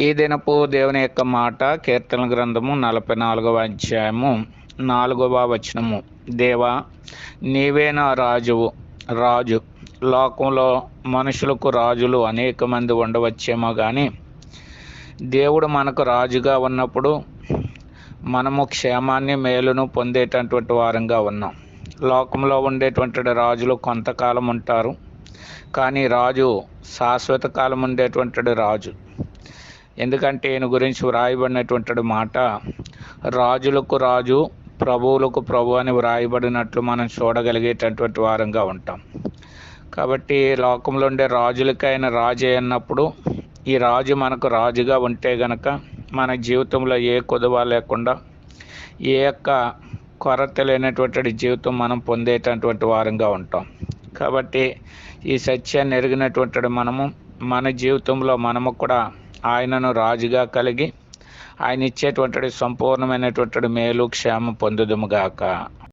ఈ దినపు దేవుని యొక్క మాట కీర్తన గ్రంథము 44వ అధ్యాయము 4వ వచనము. దేవా, నీవే నా రాజు. లోకంలో మనుషులకు రాజులు అనేక మంది ఉండవచ్చేమో కానీ దేవుడు మనకు రాజుగా ఉన్నప్పుడు మనము క్షేమాన్ని మేలును పొందేటటువంటి వారంగా ఉన్నాం. లోకంలో ఉండేటువంటి రాజులు కొంతకాలం ఉంటారు, కానీ రాజు శాశ్వత కాలం ఉండేటువంటి రాజు. ఎందుకంటే ఈయన గురించి వ్రాయబడినటువంటి మాట, రాజులకు రాజు, ప్రభువులకు ప్రభు అని వ్రాయబడినట్లు మనం చూడగలిగేటటువంటి వారంగా ఉంటాం. కాబట్టి లోకంలో ఉండే రాజులకైనా రాజు అన్నప్పుడు ఈ రాజు మనకు రాజుగా ఉంటే గనక మన జీవితంలో ఏ కొదువ లేకుండా, ఏ యొక్క కొరత లేనటువంటి జీవితం మనం పొందేటటువంటి వారంగా ఉంటాం. కాబట్టి ఈ సత్యాన్ని ఎరిగినటువంటి మనము మన జీవితంలో మనము కూడా ఆయనను రాజుగా కలిగి ఆయన ఇచ్చేటువంటి సంపూర్ణమైనటువంటి మేలు క్షేమం పొందుదుముగాక.